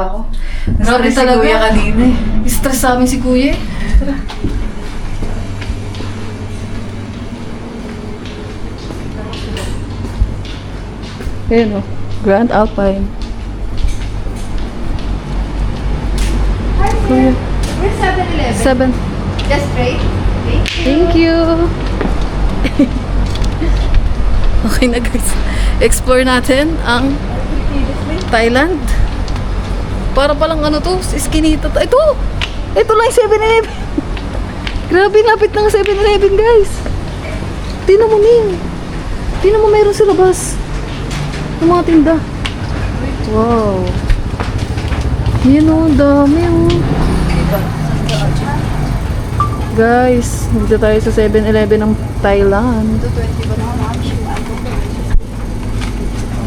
Grabe Si talaga. Kuya kanina eh. Stress sa amin si Kuya eh. Tara. Ayan o. Grand Alpine. Kuya. Where's 7-Eleven? 7. Just straight? Okay. Thank you. Okay na guys. Explore natin ang Thailand. Para palang ano to, iskinita to. Ito lang yung 7-Eleven. Grabe, lapit ng 7-Eleven guys. Tingnan mo Ning. Tingnan mo meron sa labas. Ng mga tinda. Wow. Yan o, dami o. Guys, dito tayo sa 7-Eleven ng Thailand.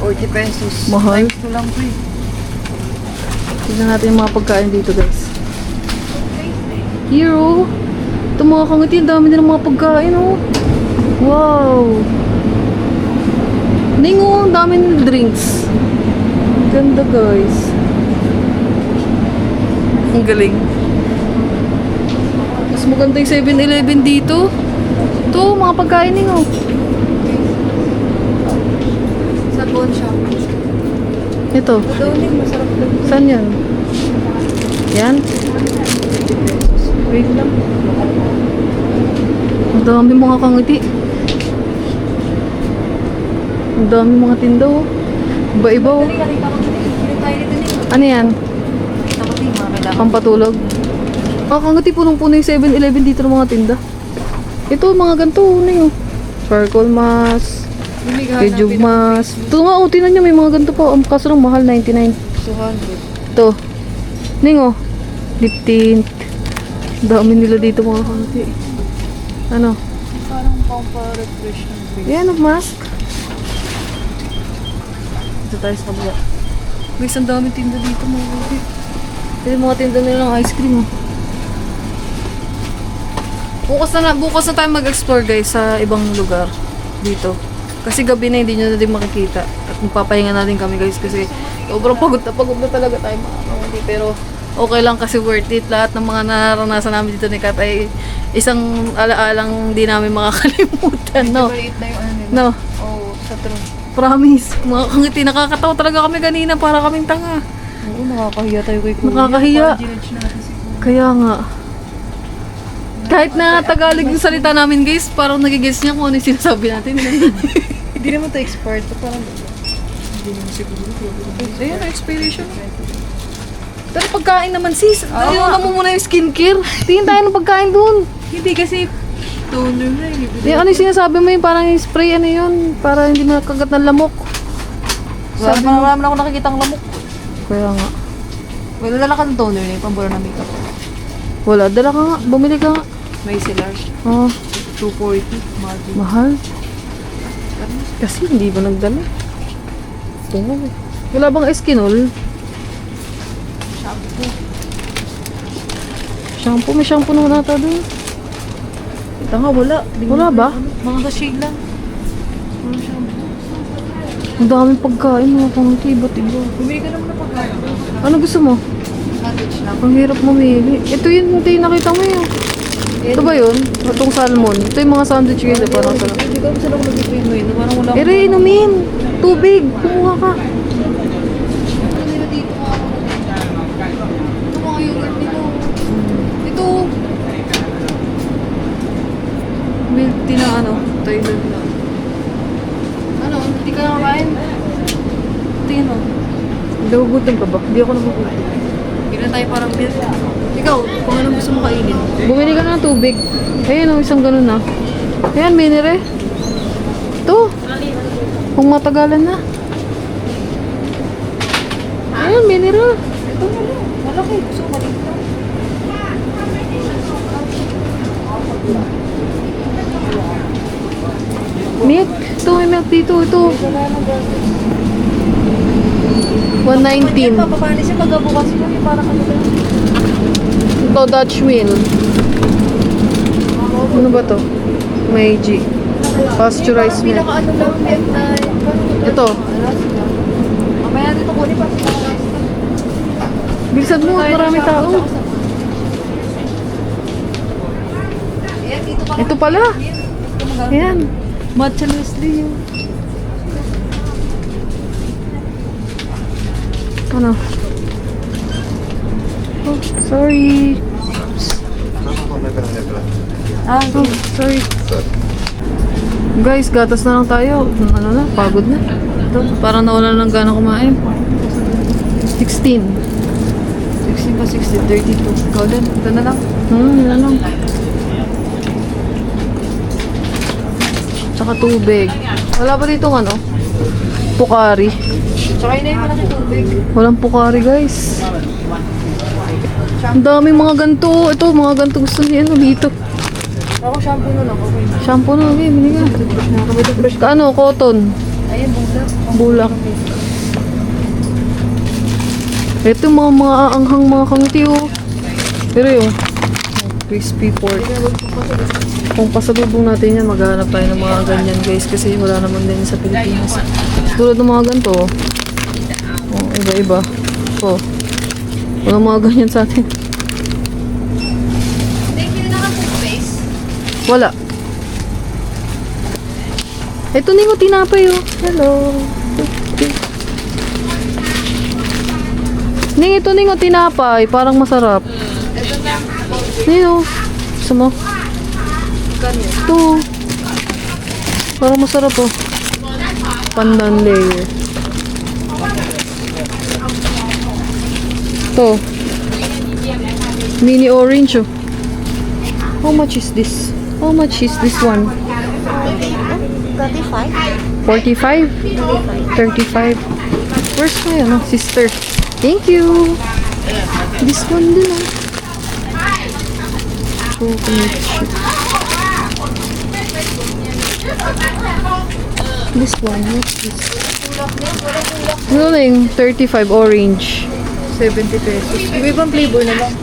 40 pesos. Mahal. Ito lang po eh. Tignan natin yung mga pagkain dito guys. Here oh. Ito mga kangiti, ang dami din ng mga pagkain oh. Wow. Ningo, ang dami ng drinks. Ganda guys. Ang galing. Mas maganda yung 7-Eleven dito. Ito, mga pagkain ningo. Sa pawn shop. Ito. Downing, masarap doon. Saan yan? Yan? Wait lang. Ang dami mga kangiti. Ang dami mga tinda oh. Iba-iba oh. Ano yan? Pampatulog. Mga kangiti, punong-puno yung 7-Eleven dito ng mga tinda. Ito, mga ganito oh. Circle mask. Kejug mask. Ito nga oh, tinan nyo, may mga ganito pa. Ang kaso lang mahal, 99. 200. Ito. Ningo. Lip tint. Dami nila dito mga kangiti. Ano? Parang pang-refresh ng face. Yan, mask. Dito tayo sa kabila. Guys, ang dami tinda dito mga kangiti. Yung mga tinda nila ng ice cream. Oh. Bukas na tayo mag-explore guys sa ibang lugar dito. Kasi gabi na hindi nyo na din makikita. At magpapahinga na din kami guys kasi sobrang pagod na talaga tayo mga kamuli. Pero okay lang kasi worth it. Lahat ng mga naranasan namin dito ni Kat ay isang alaalang di namin makakalimutan. No? Maliit na yung ano nila. No? Oo, sa tron. Promise. Mga kangiti, nakakatawa talaga kami kanina para kaming tanga. Oo, nakakahiya tayo kay Kuya. Nakakahiya. Parang ginudge natin si Kuya. Kaya nga. Kahit na Tagalog yung salita namin guys, parang nagigets niya kung ano yung sinasabi natin. Hindi naman to expired. Parang hindi naman siguro. Ayun, expiration. Pero pagkain naman sis, ayun mo muna yung skincare. Tingin tayo ng pagkain dun. Hindi kasi toner na eh. Yung ano yung sinasabi mo yung parang yung spray, ano yun? Para hindi mo nakagat ng lamok. Wala naman ako nakikitang lamok. Kaya nga. Wala lang ka ng toner na yung pambura ng makeup. Wala, dala ka nga. Bumili ka nga. May silar. Oh, 240. Mahal. mahal. Kasi hindi ba nagdala? Oo. Wala bang Eskinol? Shampoo. May shampoo naman ata doon. Ito nga, wala. Di Wala ba? Mga sashade lang. Wala shampoo. Ang daming pagkain, mga pangti, iba't iba. Bumili ka naman ng pagkain. Ano gusto mo? Sandwich lang. Ang hirap mamili. Ito yun, ito yung nakita mo yun. Ito ba yun? Itong salmon. Ito yung mga sandwich guys, parang sarap. Hindi ko saan ako nag-ipuin mo yun. Parang wala Ere, inumin! Tubig! Kumuha ka. nila dito nga ako. Ito mga yogurt nila. Ito. Milk tea na ano, Thailand na. Ano? Hindi ka nakakain? Tingin mo. Nagugutom ka ba? Hindi ako nagugutom. Hindi na tayo parang milk. Ikaw, kung anong gusto mo kainin. Bumili ka na ng tubig. Ayun o, isang ganun na. Ayan, minire. Ito. Kung matagalan na. Ayan, minire. Ito na lang. Malaki. Gusto ko maliit lang. Milk. Ito, may milk dito. Ito. 119. Papapani siya pagkabukas mo. Parang ano ba? Ito, Dutch Mill. Ano ba to? Meiji. Pasteurized milk. Pinaka ano lang. Milk na. Ito. Mamaya dito kunin pa. Bilisan mo, marami tao. Ito pala. Ayan. Matcha Nestle yun. Ano? Oh, sorry. Oh, sorry. Guys, gatas na lang tayo. Ano na, pagod na. Ito, parang nawala lang gana kumain. 16. 16 pa 16, 32. Ikaw din. Ito na lang. Yun na lang. Tsaka tubig. Wala ba dito ano? Pukari. Tsaka yun na yung malaki tubig. Walang pukari guys. Ang daming mga ganto. Ito, mga ganto gusto niya ano dito. Ako shampoo na lang. Okay. Shampoo na, okay, bili ka. Nakakabit ka. Ano, cotton. Ayun, bulak. Bulak. Ito yung mga aanghang mga kangti oh. Pero yung crispy pork. Kung pasalubong natin yan, maghanap tayo ng mga ganyan guys kasi wala naman din sa Pilipinas. Tulad ng mga ganito oh. Oh, iba-iba. Oh. Wala mga ganyan sa atin. Wala. Ito na yung tinapay oh. Hello. Ning, ito ning tinapay. Parang masarap. Nino. Gusto mo? Ito. Parang masarap oh. Pandan layer. Ito. Mini orange oh. How much is this? How much is this one? 35. 45? 35. Where's my ano, sister? Thank you. This one din ah. Coconut chip. This one, what's this? Ano na yung 35 orange? 70 pesos. Iba-ibang flavor na lang.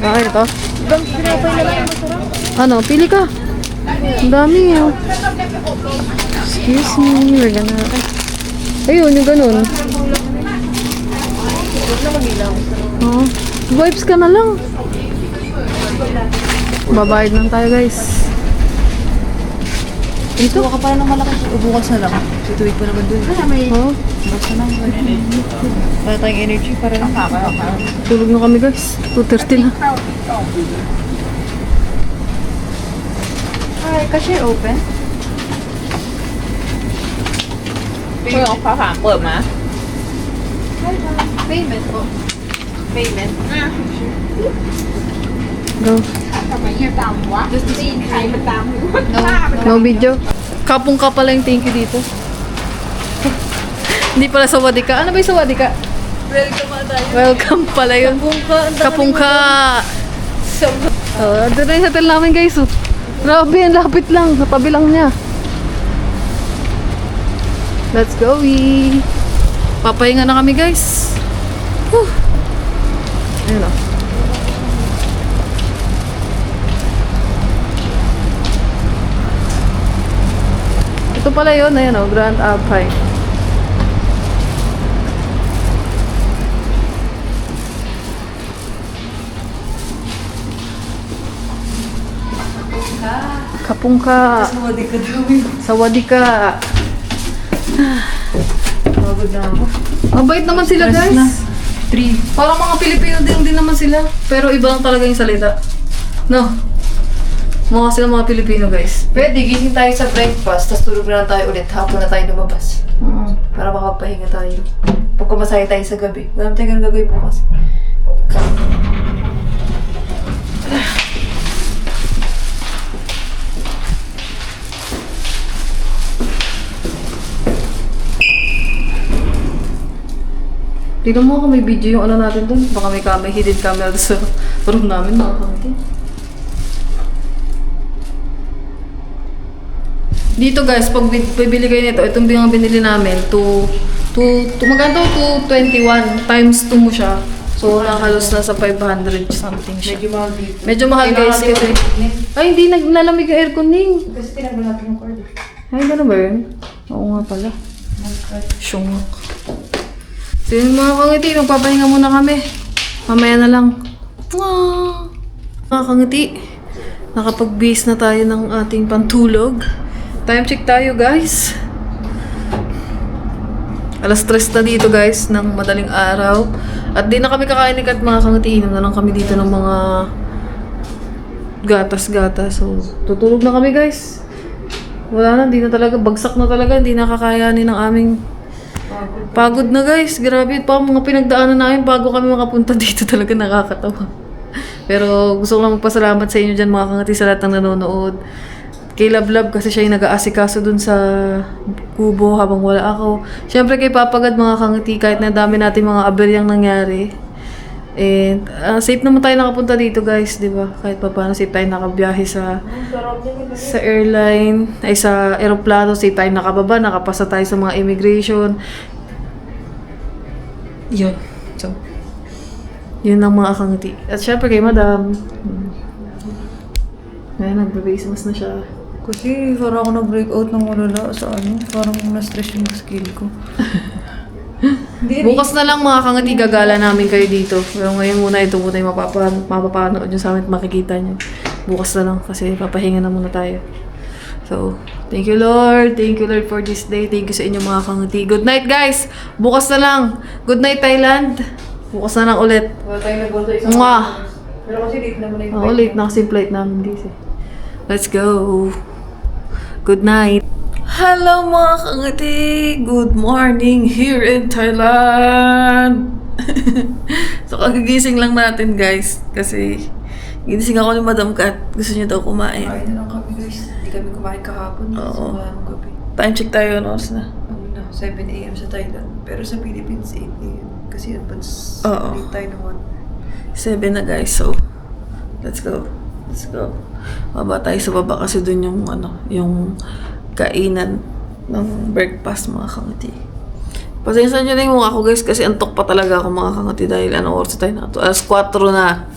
Ah, ito? Ibang tinapay na lang. Masarap. Ano, pili ka. Ang dami oh. Excuse me, we're gonna... Ayun, yung ganun. Oh, vibes ka na lang. Babayad lang tayo guys. Ito ka pala ng malaki. Bukas na lang. Situwid pa naman dun. Oh, Bukas na lang. Wala tayong energy para lang. tulog na kami guys. 2:30 na. Hi, cashier open? เพื่อนเขาถามเปิดมา Payment po. Payment. Go. ทำไมเงียบตามวะจีนใครมันตามอยู่ No video. Kapong ka pala yung thank you dito. Hindi pala sa Wadika. Ano ba yung sa Wadika? Welcome pala yun. Kapong ka. Oh, doon na yung hotel namin guys. Oh. Grabe, ang lapit lang. Sa tabi lang niya. Let's go. Papahinga na kami guys. Whew. Ayun o. Ito pala yun. Ayan o. Grand Alpine. Kapungka. Sa Wadika. Pagod na ako. Mabait naman sila guys. 3. Parang mga Pilipino din naman sila. Pero iba lang talaga yung salita. No? Mukha sila mga Pilipino guys. Pwede, gising tayo sa breakfast, tapos tulog na lang tayo ulit. Hapon na tayo lumabas. Para makapagpahinga tayo. Pag kumasaya tayo sa gabi. Wala naman tayo ganun gagawin bukas. Tignan mo kung may video yung ano natin dun. Baka may hidden camera doon sa room namin, mga kamati. Dito guys, pag bibili kayo nito, itong mga binili namin, maganda 221 times 2 mo siya. So, nakalos na sa 500 something siya. Medyo mahal dito. Medyo mahal guys kasi. Ay, hindi nalamig yung aircon ning. Kasi tinanggal natin yung cord. Ay, gano'n ba yun? Oo nga pala. Syungak. So yun mga kangiti, magpapahinga muna kami. Mamaya na lang. Mga kangiti, nakapag-base na tayo ng ating pantulog. Time check tayo guys. Alas 3 na dito guys, ng madaling araw. At di na kami kakain at mga kangiti, inom na lang kami dito ng mga gatas-gatas. So, tutulog na kami guys. Wala na, hindi na talaga, bagsak na talaga, hindi na kakayanin ng aming pagod na guys. Grabe pa mga pinagdaanan namin bago kami makapunta dito, talaga nakakatawa. Pero gusto ko lang magpasalamat sa inyo dyan mga kangati sa lahat ng nanonood. Kay Lablab kasi siya yung nag-aasikaso dun sa kubo habang wala ako. Siyempre kay Papagad mga kangati, kahit na dami natin mga aberyang nangyari. And safe naman tayo nakapunta dito guys, di ba? Kahit pa paano safe tayo nakabiyahe sa airline, ay sa aeroplano, safe tayo nakababa, nakapasa tayo sa mga immigration. Yun. So, yun ang mga kangiti. At syempre kay Madam. Ayan, nagbe-face mask na siya. Kasi parang ako nag-breakout ng malala sa ano. Parang na-stress yung skill ko. Bukas na lang mga kangati, gagala namin kayo dito. Pero ngayon muna, ito muna yung mapapanood nyo sa amin at makikita nyo. Bukas na lang kasi papahinga na muna tayo. So, thank you Lord. Thank you Lord for this day. Thank you sa inyo mga kangati. Good night guys! Bukas na lang. Good night Thailand. Bukas na lang ulit. Wala tayong nag-volta isang Mwah! Pero kasi late naman na yung Oo, late na kasi flight namin dito. Let's go. Good night. Hello mga kangati! Good morning here in Thailand! So kagigising lang natin guys. Kasi ginising ako ni Madam Kat. Gusto niya daw kumain. Kain na lang kami guys. Hindi kami kumain kahapon. Oo. Sa malang gabi. Time check tayo, ano oras na? Ano na, 7 a.m. sa Thailand. Pero sa Philippines, 8 a.m. Kasi advance Oo. late tayo ng 7 na guys, so let's go. Let's go. Baba tayo sa baba kasi dun yung yung kainan ng breakfast mga kangati. Pasensya nyo na yung mukha ko guys kasi antok pa talaga ako mga kangati dahil ano oras tayo na to. Alas 4 na.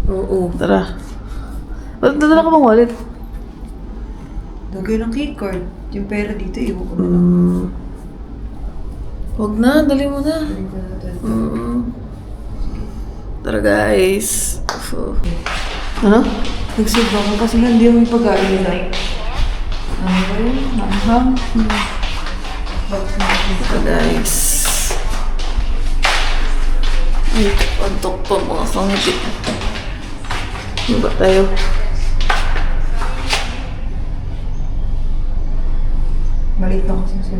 Oo. Tara. Dadala ka bang wallet? Lagay ng key card. Yung pera dito, iwan ko na. Huwag na, dali mo na. Tara guys. Ano? Nag-save ako kasi nga hindi ako may pag-aaral nila. Ano ba yun? Manghang? Tara guys. Ay, antok pa mga kangiti. Ano ba tayo? Maliit lang kasi sa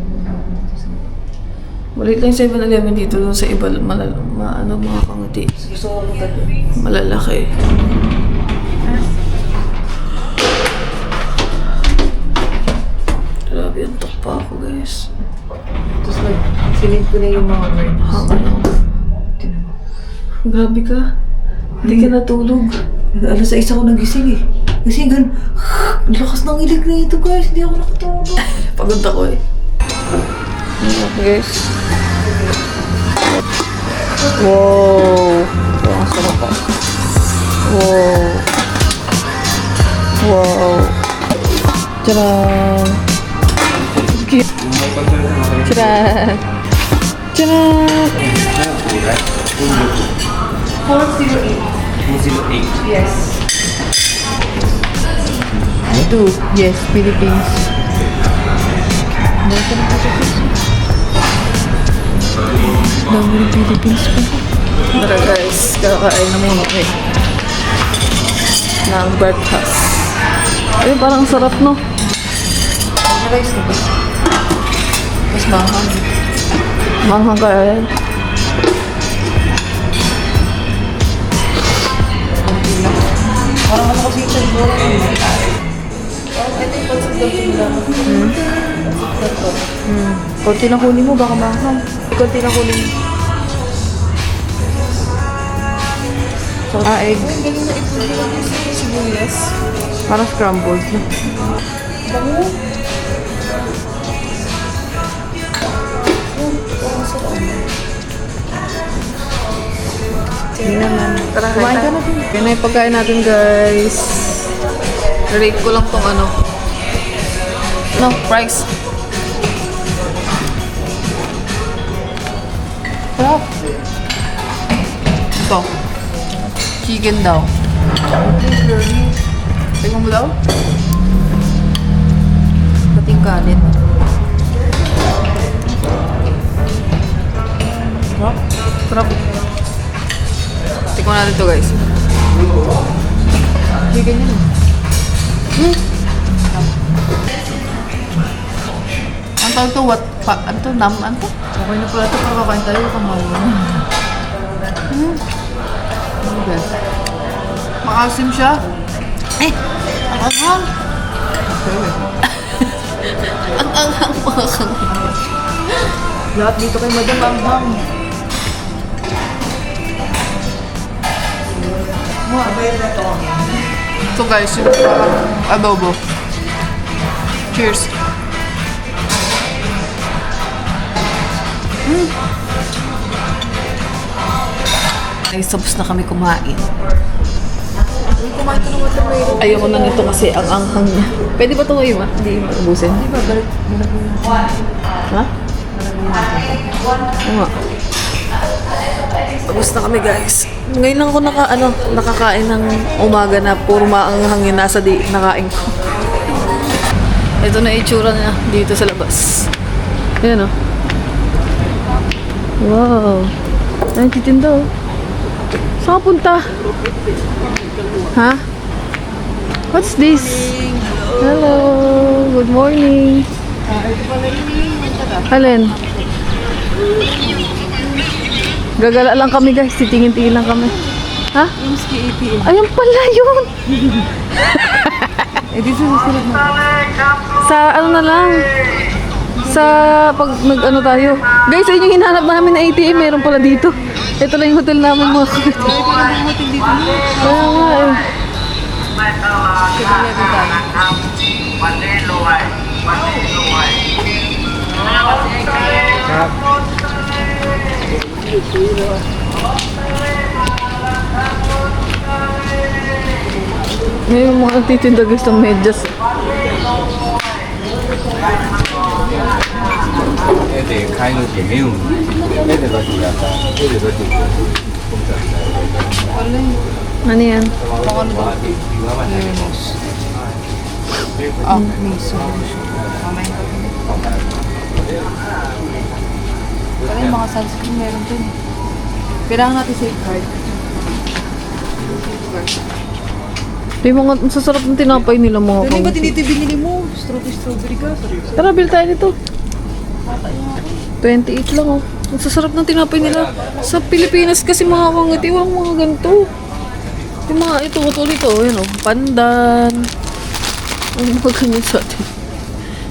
Maliit lang yung 7-Eleven dito doon sa iba, ano mga kangiti. gusto ko maganda. Malalaki. Grabe, antok pa ako guys. Tapos sinip ko na yung mga words. Ano? Grabe ka. Hindi ka natulog. Alas 6 ako nagising eh. Kasi ang lakas ng ilig na ito guys. Hindi ako nakatulog. Pagod ako eh. Guys. Wow. Ang sarap pa. Wow. Wow. Tcharam. Tcharam. Tcharam. 408. Yes. Ito. Yes, Philippines. Dami ng Philippines pa. Tara guys, kakain na muna kayo. Ng breakfast. Ay, parang ang sarap no? Rice na ba? Mas mahal. Manghang kaya yan. Parang ano kasi ito. Ito yung pansagdapin lang. Konti na kunin mo, baka mahal. Konti na kunin mo. Egg. Ang galing na ito lang yung sibuyas. Parang scrambled. Bango. Hindi naman. Tara, Kumain ka na din. Yan na yung pagkain natin guys. Rate ko lang tong ano. No, price. Sarap. Ito. Chicken daw. Tingnan mo daw? Pating kanin. Sarap. Sarap. Tingnan natin to guys. Chicken yun. Ang tawag to, what? Ano to? Ano to? Okay na pala ito. Para kakain tayo. Kamawa na. Ano guys? Maasim siya. Eh! Ang anghang! Ang anghang mga kang. Lahat dito kay Madam Anghang. So guys, yung adobo. Cheers. Guys, tapos na kami kumain. Kumain ka ng watermelon. Ayoko na nito kasi ang anghang niya. Pwede ba ito ngayon? Hindi maubusin. Di ba? Balik. Ha? Oo nga. Tapos na kami guys. Ngayon lang ako nakakain ng umaga na puro maanghang yung nasa nakain ko. Ito na itsura niya dito sa labas. Ayan o. Wow. Ay, titinda o. Saan ka punta? Ha? What's this? Hello. Good morning. Alin? Gagala lang kami guys. Titingin-tingin lang kami. Ha? Ayun pala yun. Eh, dito sa susunod na. Sa ano na lang. Sa pag nag-ano tayo. Guys, ayun yung hinahanap namin na ATM. Meron pala dito. Ito lang yung hotel namin mga kapit. Kaya nga eh. Manilo ay. Ngayon mga nagtitinda guys ng medyas. Ano yan? Ah, miso. Pero yung mga sunscreen meron dun. Kailangan natin safeguard. Ito yung mga sasarap ng tinapay nila mga Dali ba kangti. tiniti binili mo? Strawberry ka. Tara, bill tayo nito. 28 lang oh. Ang sasarap ng tinapay nila. Sa Pilipinas kasi mga kangiti, walang mga ganito. Yung mga ito, ito, yun oh. Pandan. Ang mga ganyan sa atin.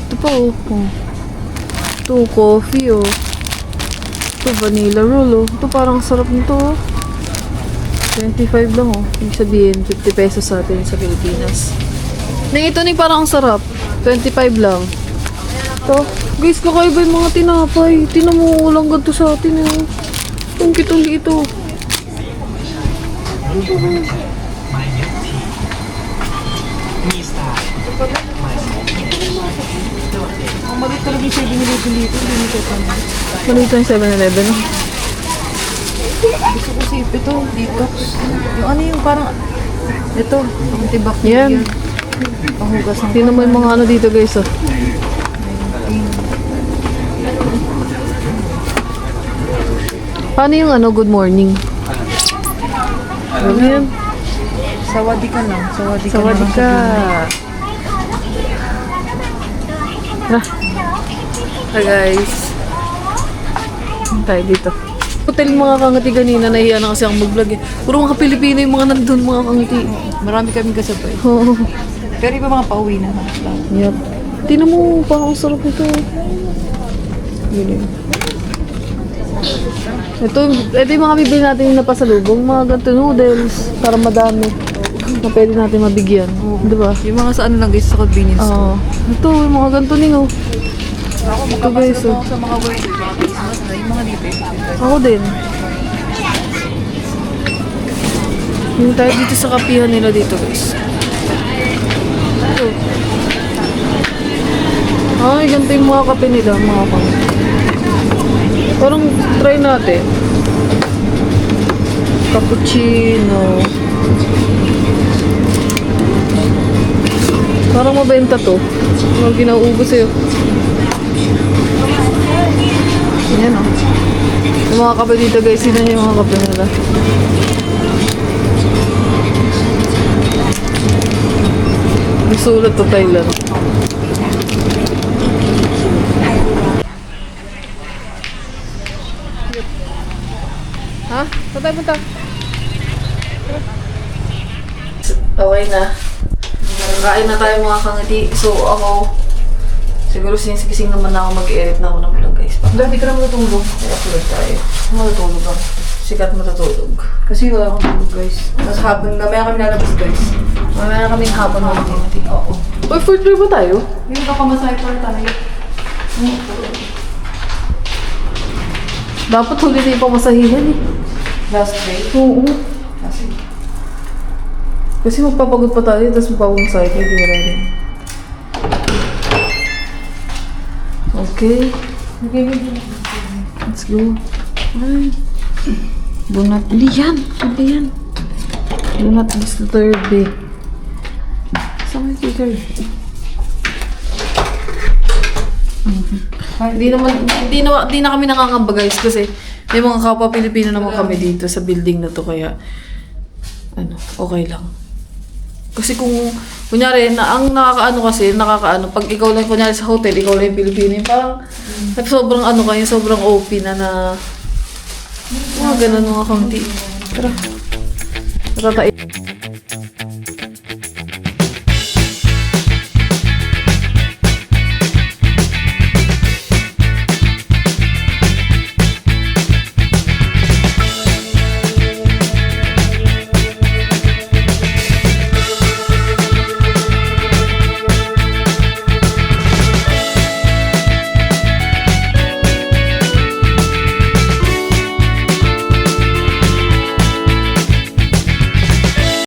Ito pa oh. Oh. Ito, coffee oh. Ito, vanilla roll oh. Ito parang sarap nito oh. 25 lang oh. Ibig sabihin, 50 pesos sa atin sa Pilipinas. Nang ito ni parang ang sarap. 25 lang. Ito. Guys, kakaiba yung mga tinapay. Tinan mo, walang ganito sa atin eh. Tungki-tungki ito. Ang maliit talaga yung 7-Eleven dito. Hindi nito pa. Malito yung 7-Eleven oh. Gusto ko si ito, detox. Yung ano yung parang, ito, antibacterial. Yan. Panghugas ng Tingnan mo yung mga ano dito guys oh. Paano yung ano, good morning? Ano yan? Sawadi ka lang. Sawadi ka Sawadi lang. ka. Hi guys. Tayo dito. Hotel mga kangati kanina, nahiya na kasi akong mag-vlog eh. Puro mga Pilipino yung mga nandun mga kangati. Marami kaming kasabay. Oo. Pero iba mga pauwi na. Yup. Tingnan mo, parang ang sarap nito. Yun yun. Ito yung mga bibili natin yung napasalubong, mga ganito noodles, para madami na pwede natin mabigyan. Di ba? Yung mga sa ano lang guys, sa convenience. Oo. Ito, yung mga ganito ning oh. Ako Ito guys magkapasalubong oh. ako sa mga work. Mga Christmas na yung mga dito. Ako din. Yung tayo dito sa kapihan nila dito guys. Ito. Ay, ganito yung mga kape nila, mga pang. Parang try natin. Cappuccino. Parang mabenta to. Mga ginauubos sa'yo. Yan o. Yung mga kape dito guys, sino yung mga kape nila? May sulat to Thailand. Ha? Saan tayo punta? Okay na. Kain na tayo mga kangiti. So ako, siguro sinising naman na ako mag-edit na ako ng vlog guys. Hindi ka na matutulog. I-upload tayo. Matutulog ako. Sikat matutulog. Kasi wala akong tulog guys. Tapos habang mamaya kami lalabas guys. Mamaya na kaming hapon mga kangiti. Oo. Uy, food trip ba tayo? Yung kapamasahe pa tayo. Dapat huli na yung pamasahihan eh. Last day. Oo. Kasi Kasi magpapagod pa tayo, tapos magpapamasahe tayo. Di ba rin? Okay. Let's go. Ay. Do not, hindi yan. Hindi yan. Do not disturb eh. Saan yung disturb? Hindi na kami nakakamba guys kasi may mga kapwa Pilipino naman kami dito sa building na to kaya ano, okay lang. Kasi kung kunyari na ang nakakaano pag ikaw lang kunyari sa hotel, ikaw lang yung Pilipino, yung parang sobrang ano kayo, sobrang OP na mga ganun mga kaunti. Tara. Tara tayo.